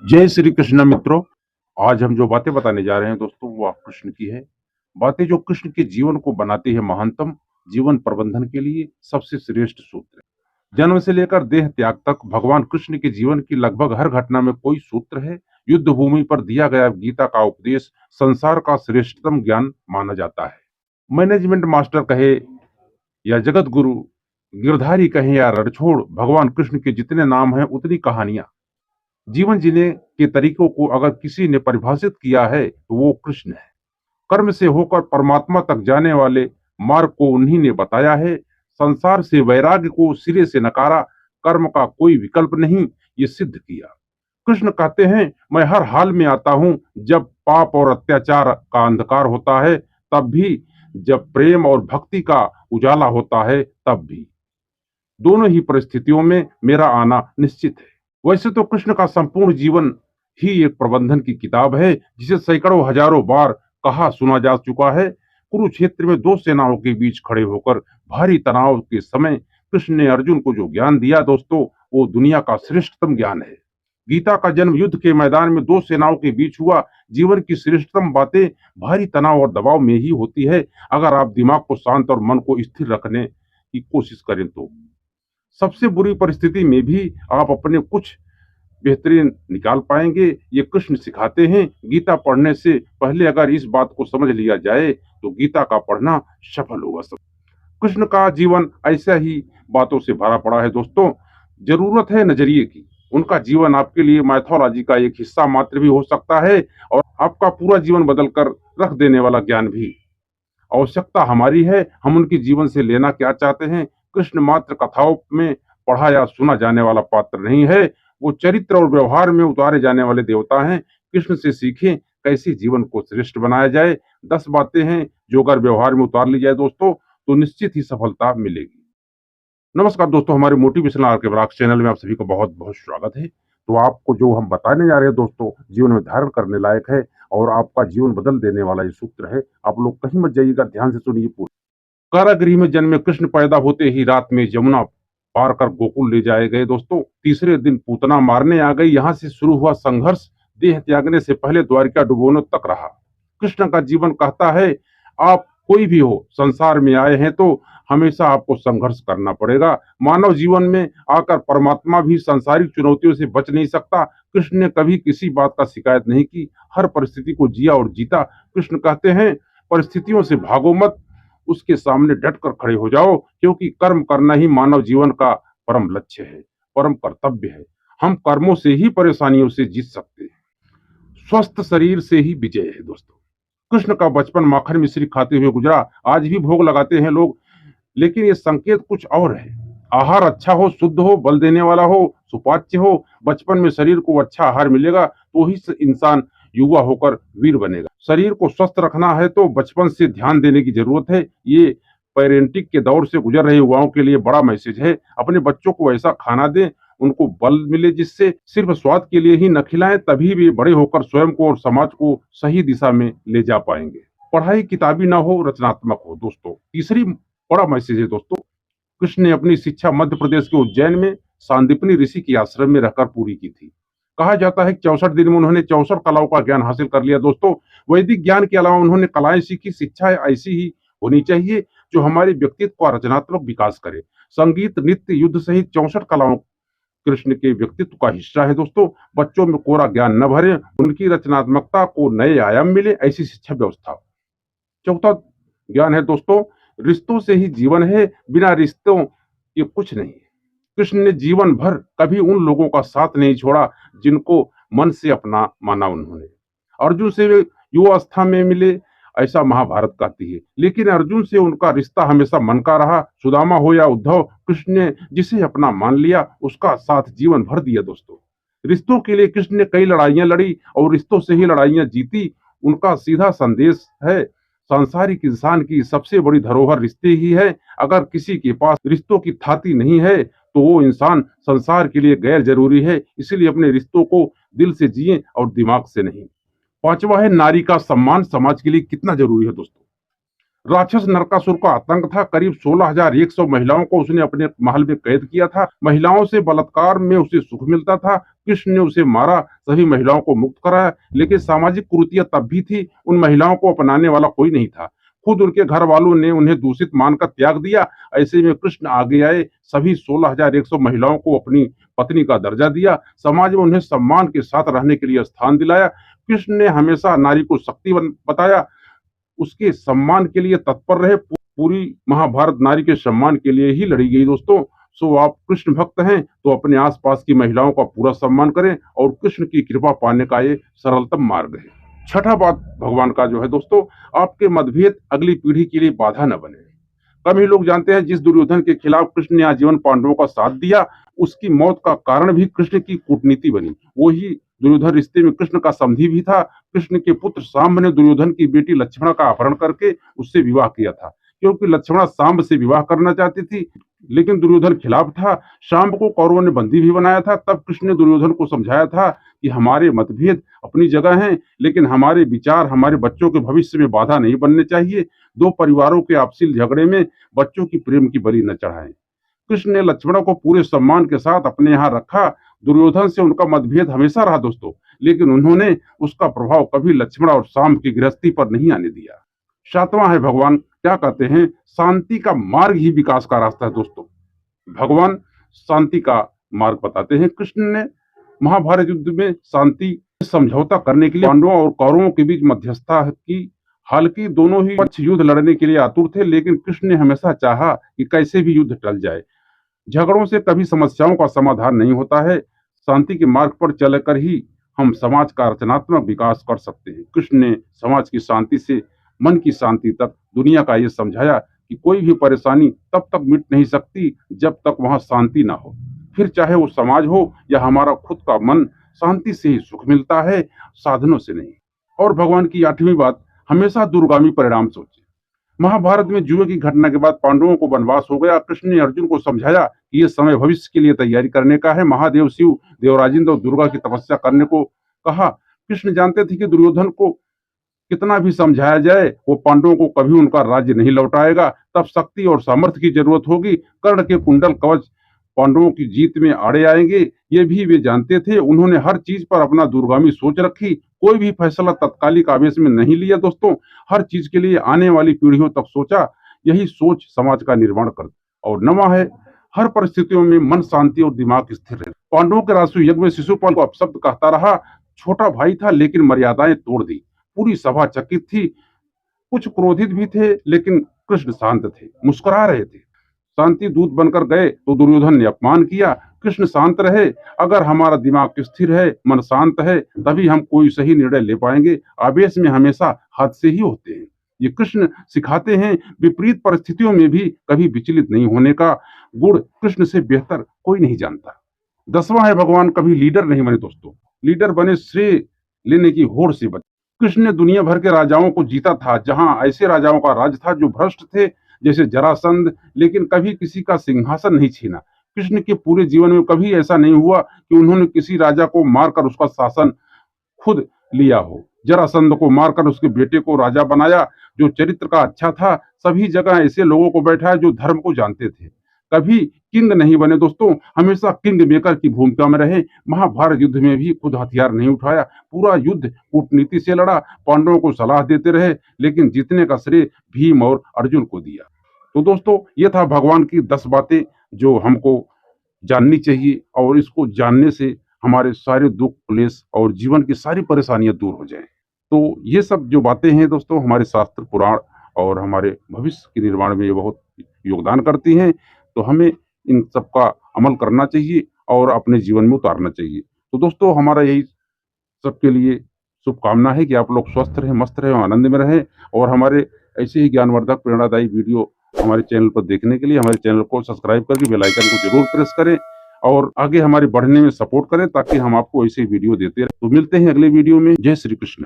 जय श्री कृष्ण मित्रों। आज हम जो बातें बताने जा रहे हैं दोस्तों वो आप कृष्ण की है। बातें जो कृष्ण के जीवन को बनाती है महानतम जीवन प्रबंधन के लिए सबसे श्रेष्ठ सूत्र है। जन्म से लेकर देह त्याग तक भगवान कृष्ण के जीवन की लगभग हर घटना में कोई सूत्र है। युद्ध भूमि पर दिया गया गीता का उपदेश संसार का श्रेष्ठतम ज्ञान माना जाता है। मैनेजमेंट मास्टर कहे या जगत गुरु, गिरधारी कहे या रणछोड़, भगवान कृष्ण के जितने नाम हैं उतनी कहानियां। जीवन जीने के तरीकों को अगर किसी ने परिभाषित किया है तो वो कृष्ण है। कर्म से होकर परमात्मा तक जाने वाले मार्ग को उन्हीं ने बताया है। संसार से वैराग्य को सिरे से नकारा, कर्म का कोई विकल्प नहीं, ये सिद्ध किया। कृष्ण कहते हैं, मैं हर हाल में आता हूं, जब पाप और अत्याचार का अंधकार होता है तब भी, जब प्रेम और भक्ति का उजाला होता है तब भी। दोनों ही परिस्थितियों में मेरा आना निश्चित है। वैसे तो कृष्ण का संपूर्ण जीवन ही एक प्रबंधन की किताब है, जिसे सैकड़ों हजारों बार कहा सुना जा चुका है। कुरुक्षेत्र में दो सेनाओं के बीच खड़े होकर भारी तनाव के समय कृष्ण ने अर्जुन को जो ज्ञान दिया दोस्तों, वो दुनिया का श्रेष्ठतम ज्ञान है। गीता का जन्म युद्ध के मैदान में दो सेनाओं के बीच हुआ। जीवन की श्रेष्ठतम बातें भारी तनाव और दबाव में ही होती है, अगर आप दिमाग को शांत और मन को स्थिर रखने की कोशिश करें तो। सबसे बुरी परिस्थिति में भी आप अपने कुछ बेहतरीन निकाल पाएंगे, ये कृष्ण सिखाते हैं। गीता पढ़ने से पहले अगर इस बात को समझ लिया जाए तो गीता का पढ़ना सफल होगा। सब कृष्ण का जीवन ऐसा ही बातों से भरा पड़ा है दोस्तों। जरूरत है नजरिए की। उनका जीवन आपके लिए माइथोलॉजी का एक हिस्सा मात्र भी हो सकता है और आपका पूरा जीवन बदल कर रख देने वाला ज्ञान भी। आवश्यकता हमारी है, हम उनके जीवन से लेना क्या चाहते हैं। कृष्ण मात्र कथाओं में पढ़ा या सुना जाने वाला पात्र नहीं है, वो चरित्र और व्यवहार में उतारे जाने वाले देवता हैं। कृष्ण से सीखें कैसे जीवन को श्रेष्ठ बनाया जाए। 10 बातें हैं जो अगर व्यवहार में उतार ली जाए दोस्तों तो निश्चित ही सफलता मिलेगी। नमस्कार दोस्तों, हमारे मोटिवेशनल आर के ब्लॉग चैनल में आप सभी का बहुत बहुत स्वागत है। तो आपको जो हम बताने जा रहे हैं दोस्तों, जीवन में धारण करने लायक है और आपका जीवन बदल देने वाला ये सूत्र है। आप लोग कहीं मत जाइएगा, ध्यान से सुनिए पूरा। कारागृह में जन्मे कृष्ण पैदा होते ही रात में जमुना पार कर गोकुल ले जाए गए दोस्तों। तीसरे दिन पूतना मारने आ गई। यहाँ से शुरू हुआ संघर्ष देह त्यागने से पहले द्वारिका डुबोने तक रहा। कृष्ण का जीवन कहता है, आप कोई भी हो, संसार में आए हैं तो हमेशा आपको संघर्ष करना पड़ेगा। मानव जीवन में आकर परमात्मा भी सांसारिक चुनौतियों से बच नहीं सकता। कृष्ण ने कभी किसी बात का शिकायत नहीं की, हर परिस्थिति को जिया और जीता। कृष्ण कहते हैं, परिस्थितियों से भागो मत, उसके सामने डटकर खड़े हो जाओ, क्योंकि कर्म करना ही मानव जीवन का परम लक्ष्य है, परम कर्तव्य है। हम कर्मों से ही परेशानियों से जीत सकते हैं। स्वस्थ शरीर से ही विजय है दोस्तों। कृष्ण का बचपन माखन मिश्री खाते हुए गुजरा। आज भी भोग लगाते हैं लोग, लेकिन ये संकेत कुछ और है। आहार अच्छा हो, शुद्ध हो, बल देने वाला हो, सुपाच्य हो। बचपन में शरीर को अच्छा आहार मिलेगा तो ही इंसान युवा होकर वीर बनेगा। शरीर को स्वस्थ रखना है तो बचपन से ध्यान देने की जरूरत है। ये पेरेंटिंग के दौर से गुजर रहे युवाओं के लिए बड़ा मैसेज है। अपने बच्चों को ऐसा खाना दें, उनको बल मिले, जिससे सिर्फ स्वाद के लिए ही न खिलाएं, तभी वे बड़े होकर स्वयं को और समाज को सही दिशा में ले जा पाएंगे। पढ़ाई किताबी ना हो, रचनात्मक हो दोस्तों। तीसरी बड़ा मैसेज है दोस्तों। कृष्ण ने अपनी शिक्षा मध्य प्रदेश के उज्जैन में सांदीपनी ऋषि के आश्रम में रहकर पूरी की थी। कहा जाता है कि 64 दिन में उन्होंने 64 कलाओं का ज्ञान हासिल कर लिया दोस्तों। वैदिक ज्ञान के अलावा उन्होंने कलाएं सीखी। शिक्षा ऐसी ही होनी चाहिए जो हमारे व्यक्तित्व का रचनात्मक विकास करे। संगीत, नृत्य, युद्ध सहित 64 कलाओं कृष्ण के व्यक्तित्व का हिस्सा है दोस्तों। बच्चों में कोरा ज्ञान न भरे, उनकी रचनात्मकता को नए आयाम मिले, ऐसी शिक्षा व्यवस्था। चौथा ज्ञान है दोस्तों, रिश्तों से ही जीवन है, बिना रिश्तों ये कुछ नहीं। कृष्ण ने जीवन भर कभी उन लोगों का साथ नहीं छोड़ा जिनको मन से अपना माना उन्होंने। अर्जुन से वे युवावस्था में मिले, ऐसा महाभारत कहती है, लेकिन अर्जुन से उनका रिश्ता हमेशा मन का रहा। सुदामा हो या उद्धव, कृष्ण ने जिसे अपना मान लिया उसका साथ जीवन भर दिया दोस्तों। रिश्तों के लिए कृष्ण ने कई लड़ाइयां लड़ी और रिश्तों से ही लड़ाइयां जीती। उनका सीधा संदेश है, सांसारिक इंसान की सबसे बड़ी धरोहर रिश्ते ही है। अगर किसी के पास रिश्तों की थाती नहीं है तो वो इंसान संसार के लिए गैर जरूरी है। इसलिए अपने रिश्तों को दिल से जिए और दिमाग से नहीं। पांचवा है, नारी का सम्मान समाज के लिए कितना जरूरी है दोस्तों। राक्षस नरकासुर का आतंक था। करीब 16,100 महिलाओं को उसने अपने महल में कैद किया था। महिलाओं से बलात्कार में उसे सुख मिलता था। कृष्ण ने उसे मारा, सभी महिलाओं को मुक्त कराया, लेकिन सामाजिक कुरीतियां तब भी थी। उन महिलाओं को अपनाने वाला कोई नहीं था। खुद उनके घर वालों ने उन्हें दूषित मानकर त्याग दिया। ऐसे में कृष्ण आगे आए, सभी 16,100 महिलाओं को अपनी पत्नी का दर्जा दिया, समाज में उन्हें सम्मान के साथ रहने के लिए स्थान दिलाया। कृष्ण ने हमेशा नारी को शक्तिवान बताया, उसके सम्मान के लिए तत्पर रहे। पूरी महाभारत नारी के सम्मान के लिए ही लड़ी गई दोस्तों। सो आप कृष्ण भक्त हैं तो अपने आसपास की महिलाओं का पूरा सम्मान करें, और कृष्ण की कृपा पाने का ये सरलतम मार्ग है। छठा बात भगवान का जो है दोस्तों, आपके मतभेद अगली पीढ़ी के लिए बाधा न बने। कम ही लोग जानते हैं, जिस दुर्योधन के खिलाफ कृष्ण ने आजीवन पांडवों का साथ दिया, उसकी मौत का कारण भी कृष्ण की कूटनीति बनी। वही दुर्योधन रिश्ते में कृष्ण का समधी भी था। कृष्ण के पुत्र सांब ने दुर्योधन की बेटी लक्ष्मणा का अपहरण करके उससे विवाह किया था, क्योंकि लक्ष्मणा सांब से विवाह करना चाहती थी, लेकिन दुर्योधन खिलाफ था। सांब को कौरवों ने बंदी भी बनाया था। तब कृष्ण ने दुर्योधन को समझाया था कि हमारे मतभेद अपनी जगह हैं, लेकिन हमारे विचार हमारे बच्चों के भविष्य में बाधा नहीं बनने चाहिए। दो परिवारों के आपसी झगड़े में बच्चों की प्रेम की बलि न चढ़ाएं। कृष्ण ने लक्ष्मणा को पूरे सम्मान के साथ अपने यहाँ रखा। दुर्योधन से उनका मतभेद हमेशा रहा दोस्तों, लेकिन उन्होंने उसका प्रभाव कभी लक्ष्मणा और सांब की गृहस्थी पर नहीं आने दिया। सातवां है, भगवान क्या कहते हैं, शांति का मार्ग ही विकास का रास्ता है दोस्तों। भगवान शांति का मार्ग बताते हैं। कृष्ण ने महाभारत युद्ध में शांति समझौता करने के लिए पांडवों और कौरवों के बीच मध्यस्थता की। हालांकि दोनों ही पक्ष युद्ध लड़ने के लिए आतुर थे, लेकिन कृष्ण ने हमेशा चाहा कि कैसे भी युद्ध टल जाए। झगड़ों से कभी समस्याओं का समाधान नहीं होता है। शांति के मार्ग पर चलकर ही हम समाज का रचनात्मक विकास कर सकते हैं। कृष्ण ने समाज की शांति से मन की शांति तक दुनिया का ये समझाया कि कोई भी परेशानी तब तक मिट नहीं सकती जब तक वहां शांति ना हो। फिर चाहे वो समाज हो या हमारा खुद का मन, शांति से ही सुख मिलता है, साधनों से नहीं। और भगवान की आठवीं बात, हमेशा दूरगामी परिणाम सोचे। महाभारत में जुए की घटना के बाद पांडवों को वनवास हो गया। कृष्ण ने अर्जुन को समझाया कि यह समय भविष्य के लिए तैयारी करने का है। महादेव शिव देवराजेंद्र और दुर्गा की तपस्या करने को कहा। कृष्ण जानते थे कि दुर्योधन को कितना भी समझाया जाए, वो पांडवों को कभी उनका राज्य नहीं लौटाएगा। तब शक्ति और सामर्थ्य की जरूरत होगी। कर्ण के कुंडल कवच पांडवों की जीत में आड़े आएंगे, ये भी वे जानते थे। उन्होंने हर चीज पर अपना दूरगामी सोच रखी। कोई भी फैसला तत्कालिक आवेश में नहीं लिया दोस्तों, हर चीज के लिए आने वाली पीढ़ियों तक सोचा। यही सोच समाज का निर्माण करती। और नवा है, हर परिस्थितियों में मन शांति और दिमाग स्थिर रहे। पांडवों के राष्ट्रीय यज्ञ में शिशुपाल को अपशब्द कहता रहा। छोटा भाई था, लेकिन मर्यादाएं तोड़ दी। पूरी सभा चकित थी, कुछ क्रोधित भी थे, लेकिन कृष्ण शांत थे, मुस्कुरा रहे थे। शांति दूत बनकर गए तो दुर्योधन ने अपमान किया। कृष्ण शांत रहे। अगर हमारा दिमाग स्थिर है, मन शांत है, तभी हम कोई सही निर्णय ले पाएंगे। आवेश में हमेशा हादसे ही होते हैं। ये कृष्ण सिखाते हैं, विपरीत परिस्थितियों में भी कभी विचलित नहीं होने का गुण कृष्ण से बेहतर कोई नहीं जानता। 10वां है, भगवान कभी लीडर नहीं बने दोस्तों, लीडर बने श्रेय लेने की होड़ से बचे। कृष्ण ने दुनिया भर के राजाओं को जीता था, जहां ऐसे राजाओं का राज था जो भ्रष्ट थे, जैसे जरासंध, लेकिन कभी किसी का सिंहासन नहीं छीना। कृष्ण के पूरे जीवन में कभी ऐसा नहीं हुआ कि उन्होंने किसी राजा को मारकर उसका शासन खुद लिया हो। जरासंध को मारकर उसके बेटे को राजा बनाया, जो चरित्र का अच्छा था। सभी जगह ऐसे लोगों को बैठाया जो धर्म को जानते थे। कभी किंग नहीं बने दोस्तों, हमेशा किंग मेकर की भूमिका में रहे। महाभारत युद्ध में भी खुद हथियार नहीं उठाया, पूरा युद्ध कूटनीति से लड़ा। पांडवों को सलाह देते रहे, लेकिन जीतने का श्रेय भीम और अर्जुन को दिया। तो दोस्तों, ये था भगवान की 10 बातें जो हमको जाननी चाहिए, और इसको जानने से हमारे सारे दुख क्लेश और जीवन की सारी परेशानियां दूर हो जाएं। तो ये सब जो बातें हैं दोस्तों, हमारे शास्त्र पुराण और हमारे भविष्य के निर्माण में ये बहुत योगदान करती हैं। तो हमें इन सब का अमल करना चाहिए और अपने जीवन में उतारना चाहिए। तो दोस्तों, हमारा यही सबके लिए शुभकामना है कि आप लोग स्वस्थ रहें, मस्त रहें और आनंद में रहें। और हमारे ऐसे ही ज्ञानवर्धक प्रेरणादायी वीडियो हमारे चैनल पर देखने के लिए हमारे चैनल को सब्सक्राइब करके बेल आइकन को जरूर प्रेस करें और आगे हमारे बढ़ने में सपोर्ट करें, ताकि हम आपको ऐसे वीडियो देते रहें। तो मिलते हैं अगले वीडियो में। जय श्री कृष्ण।